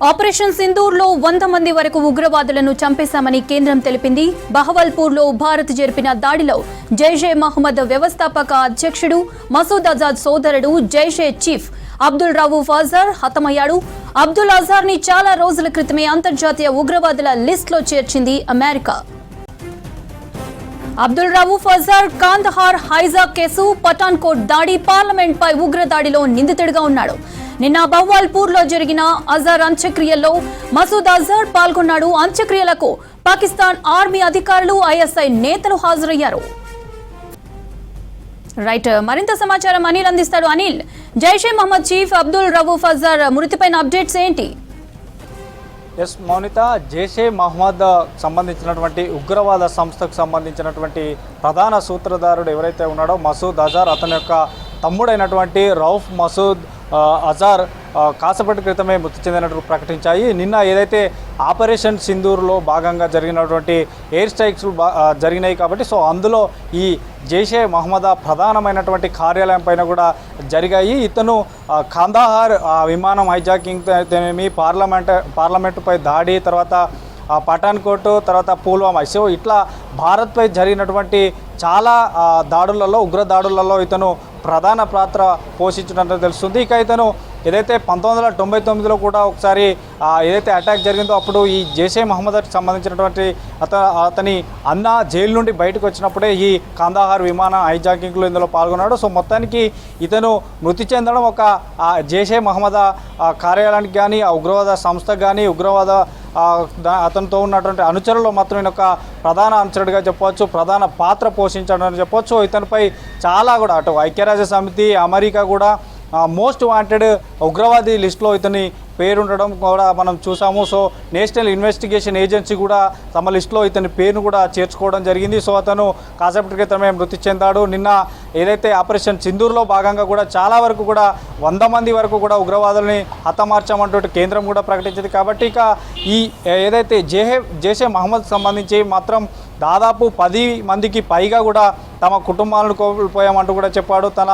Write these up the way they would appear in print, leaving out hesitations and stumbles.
Operation సింధూర్లో 100 మంది వరకు ఉగ్రవాదులను చంపేశామని కేంద్రం తెలిపింది. బహవల్పూర్లో భారత్ జరిపిన దాడిలో జైషే మహ్మద్ వ్యవస్థాపక అధ్యక్షుడు మసూద్ అజార్ సోదరుడు జైషే చీఫ్ అబ్దుల్ రవూఫ్ అజార్ హతమయ్యాడు. అబ్దుల్ అజార్ ని చాలా రోజుల క్రితమే అంతర్జాతీయ ఉగ్రవాదుల లిస్టులో చేర్చింది America. Abdul Rauf Azhar Kandahar hijack case, Pathankot దాడి, పార్లమెంట్ పై ఉగ్రదాడిలో నిందితుడిగా ఉన్నాడు. నిన్న బహ్వాల్పూర్ లో జరిగిన అజార్ అంత్యక్రియల్లో మసూద్ అజార్ పాల్గొన్నాడు. అంత్యక్రియలకు పాకిస్తాన్ ఆర్మీ అధికారులు, ఐఎస్ఐ నేతలు హాజరయ్యారు. రైట్, మరింత సమాచారం అనిల్ అందిస్తాడు. అనిల్, జైషే మహమ్మద్ చీఫ్ అబ్దుల్ రవూఫ్ అజార్ మృతిపైన అప్డేట్స్ ఏంటి? ఎస్ మౌనిత, జైషే మహమ్మద్ సంబంధించినటువంటి ఉగ్రవాద సంస్థకు సంబంధించినటువంటి ప్రధాన సూత్రధారుడు ఎవరైతే ఉన్నాడో మసూద్ అజార్, అతని యొక్క తమ్ముడైనటువంటి రౌఫ్ మసూద్ అజార్ కాసేపటి క్రితమే మృతి చెందినట్టు ప్రకటించాయి. నిన్న ఏదైతే ఆపరేషన్ సింధూర్లో భాగంగా జరిగినటువంటి ఎయిర్ స్ట్రైక్స్ జరిగినాయి కాబట్టి సో అందులో ఈ జైషే మహమ్మద్ ప్రధానమైనటువంటి కార్యాలయం పైన కూడా జరిగాయి. ఇతను కాందహార్ విమానం హైజాకింగ్ అయితేనేమి, పార్లమెంటుపై దాడి, తర్వాత పఠాన్కోట్, తర్వాత పుల్వామా, సో ఇట్లా భారత్పై జరిగినటువంటి చాలా దాడులలో, ఉగ్ర దాడులలో ఇతను ప్రధాన పాత్ర పోషించినట్టు తెలుస్తుంది. ఇక ఇతను ఏదైతే 1999లో కూడా ఒకసారి ఏదైతే అటాక్ జరిగిందో అప్పుడు ఈ జైషే మహమ్మద్కి సంబంధించినటువంటి అతని అన్న జైలు నుండి బయటకు వచ్చినప్పుడే ఈ కాందహార్ విమాన హైజాకింగ్లో ఇందులో పాల్గొన్నాడు. సో మొత్తానికి ఇతను మృతి చెందడం ఒక జైషే మహమ్మద్ కార్యాలయానికి కానీ, ఆ ఉగ్రవాద సంస్థకు కానీ, ఉగ్రవాద అతనితో ఉన్నటువంటి అనుచరుల్లో మాత్రం ఈయన ఒక ప్రధాన అనుచరుడిగా చెప్పవచ్చు, ప్రధాన పాత్ర పోషించడం చెప్పవచ్చు. ఇతనిపై చాలా కూడా అటు ఐక్యరాజ్య సమితి, అమెరికా కూడా మోస్ట్ వాంటెడ్ ఉగ్రవాది లిస్టులో ఇతని పేరుండడం కూడా మనం చూసాము. సో నేషనల్ ఇన్వెస్టిగేషన్ ఏజెన్సీ కూడా తమ లిస్టులో ఇతని పేరును కూడా చేర్చుకోవడం జరిగింది. సో అతను కాసేపటి క్రితమే మృతి చెందాడు. నిన్న ఏదైతే ఆపరేషన్ సింధూర్లో భాగంగా కూడా చాలా వరకు కూడా 100 మంది వరకు కూడా ఉగ్రవాదుల్ని హతమార్చామంటూ కేంద్రం కూడా ప్రకటించింది. కాబట్టి ఇక ఈ ఏదైతే జైషే మహమ్మద్ సంబంధించి మాత్రం దాదాపు 10 మందికి పైగా కూడా తమ కుటుంబాలను కోల్పోయామంటూ కూడా చెప్పాడు. తన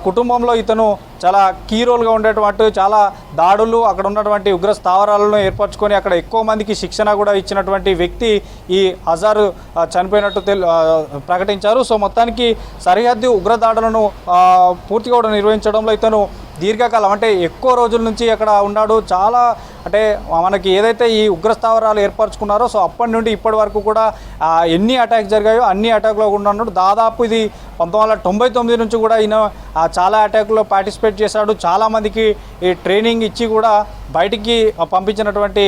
కుటుంబంలో ఇతను చాలా కీ రోల్గా ఉండేటువంటి చాలా దాడులు, అక్కడ ఉన్నటువంటి ఉగ్ర స్థావరాలను ఏర్పరచుకొని అక్కడ ఎక్కువ మందికి శిక్షణ కూడా ఇచ్చినటువంటి వ్యక్తి ఈ అజార్ చనిపోయినట్టు ప్రకటించారు. సో మొత్తానికి సరిహద్దు ఉగ్రదాడులను పూర్తిగా కూడా నిర్వహించడంలో ఇతను దీర్ఘకాలం అంటే ఎక్కువ రోజుల నుంచి అక్కడ ఉన్నాడు. చాలా అంటే మనకి ఏదైతే ఈ ఉగ్రస్థావరాలు ఏర్పరచుకున్నారో సో అప్పటి నుండి ఇప్పటి వరకు కూడా ఎన్ని అటాక్స్ జరిగాయో అన్ని అటాక్లో కూడా ఉన్నాడు. దాదాపు ఇది 1999 నుంచి కూడా ఈయన చాలా అటాక్లో పార్టిసిపేట్ చేశాడు. చాలామందికి ఈ ట్రైనింగ్ ఇచ్చి కూడా బయటికి పంపించినటువంటి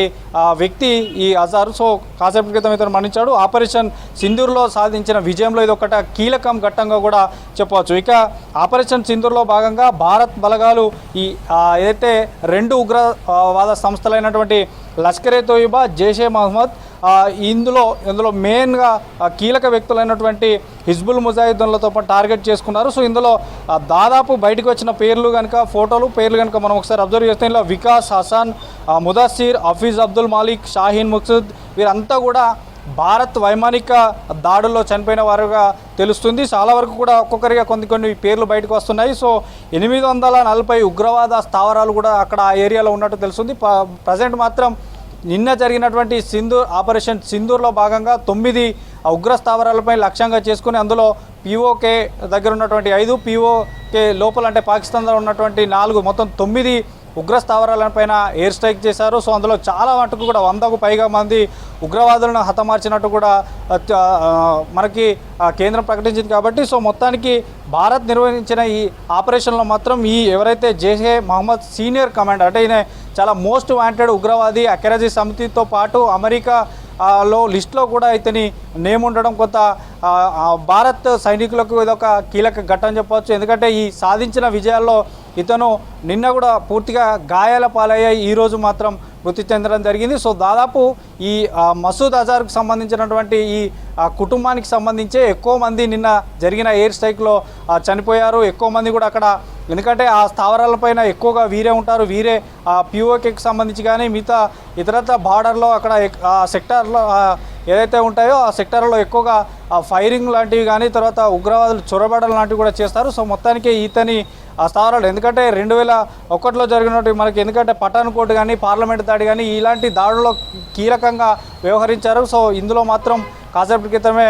వ్యక్తి ఈ అజార్. సో కాసేపటి క్రితం ఇతను మరణించాడు. ఆపరేషన్ సింధూర్లో సాధించిన విజయంలో ఇది ఒకట కీలకం ఘట్టంగా కూడా చెప్పవచ్చు. ఇక ఆపరేషన్ సింధూర్లో భాగంగా భారత్ బలగాలు ఈ ఏదైతే 2 ఉగ్రవాద సంస్థలైనటువంటి లష్కరే తోయిబా, జైషే మహమ్మద్, ఇందులో మెయిన్గా కీలక వ్యక్తులైనటువంటి హిజ్బుల్ ముజాహిద్దీన్లతో పాటు టార్గెట్ చేసుకున్నారు. సో ఇందులో దాదాపు బయటకు వచ్చిన పేర్లు కనుక, పేర్లు కనుక మనం ఒకసారి అబ్జర్వ్ చేస్తే ఇందులో వికాస్, హసన్, ముదస్సిర్, హఫీజ్ అబ్దుల్ మాలిక్, షాహీన్ ముక్సుద్ వీరంతా కూడా భారత్ వైమానిక దాడుల్లో చనిపోయిన వారుగా తెలుస్తుంది. చాలా వరకు కూడా ఒక్కొక్కరిగా కొన్ని పేర్లు బయటకు వస్తున్నాయి. సో 840 ఉగ్రవాద స్థావరాలు కూడా అక్కడ ఆ ఏరియాలో ఉన్నట్టు తెలుస్తుంది. ప్రజెంట్ మాత్రం నిన్న జరిగినటువంటి ఆపరేషన్ సింధూర్లో భాగంగా 9 ఉగ్ర స్థావరాలపై లక్ష్యంగా చేసుకుని అందులో పీఓకే దగ్గర ఉన్నటువంటి 5, పీఓకే లోపల అంటే పాకిస్తాన్లో ఉన్నటువంటి 4, మొత్తం 9 ఉగ్ర స్థావరాలపైన ఎయిర్ స్ట్రైక్ చేశారు. సో అందులో చాలా మటుకు కూడా 100కు పైగా మంది ఉగ్రవాదులను హతమార్చినట్టు కూడా మనకి కేంద్రం ప్రకటించింది. కాబట్టి సో మొత్తానికి భారత్ నిర్వహించిన ఈ ఆపరేషన్లో మాత్రం ఈ ఎవరైతే జైషే మహమ్మద్ సీనియర్ కమాండర్ అంటే ఈయన చాలా మోస్ట్ వాంటెడ్ ఉగ్రవాది, ఐక్యరాజ్య సమితితో పాటు అమెరికా లిస్టులో కూడా ఇతని నేమ్ ఉండడం కొంత భారత్ సైనికులకు ఇదొక కీలక ఘట్టం చెప్పవచ్చు. ఎందుకంటే ఈ సాధించిన విజయాల్లో ఇతను నిన్న కూడా పూర్తిగా గాయాల పాలయ్యాయి, ఈరోజు మాత్రం మృతి చెందడం జరిగింది. సో దాదాపు ఈ మసూద్ అజార్కు సంబంధించినటువంటి ఈ కుటుంబానికి సంబంధించే ఎక్కువ మంది నిన్న జరిగిన ఎయిర్ స్ట్రైక్లో చనిపోయారు. ఎక్కువ మంది కూడా అక్కడ, ఎందుకంటే ఆ స్థావరాలపైన ఎక్కువగా వీరే ఉంటారు. వీరే పీఓకేకి సంబంధించి కానీ మిగతా ఇతరత్ర బార్డర్లో అక్కడ సెక్టార్లో ఏదైతే ఉంటాయో ఆ సెక్టార్లో ఎక్కువగా ఫైరింగ్ లాంటివి కానీ తర్వాత ఉగ్రవాదులు చొరబడలు లాంటివి కూడా చేస్తారు. సో మొత్తానికి ఇతని స్థావరాలు ఎందుకంటే 2001లో జరిగినట్టు మనకి ఎందుకంటే పఠాన్కోట్ కానీ పార్లమెంట్ దాడి కానీ ఇలాంటి దాడుల్లో కీలకంగా వ్యవహరించారు. సో ఇందులో మాత్రం కాసేపటి క్రితమే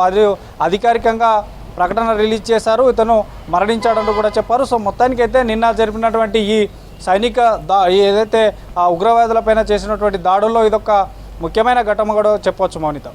అది అధికారికంగా ప్రకటన రిలీజ్ చేశారు. ఇతను మరణించాడంటూ కూడా చెప్పారు. సో మొత్తానికైతే నిన్న జరిపినటువంటి ఈ సైనిక ఏదైతే ఆ ఉగ్రవాదులపైన చేసినటువంటి దాడుల్లో ఇదొక ముఖ్యమైన ఘటన కూడా చెప్పవచ్చు మౌనిత.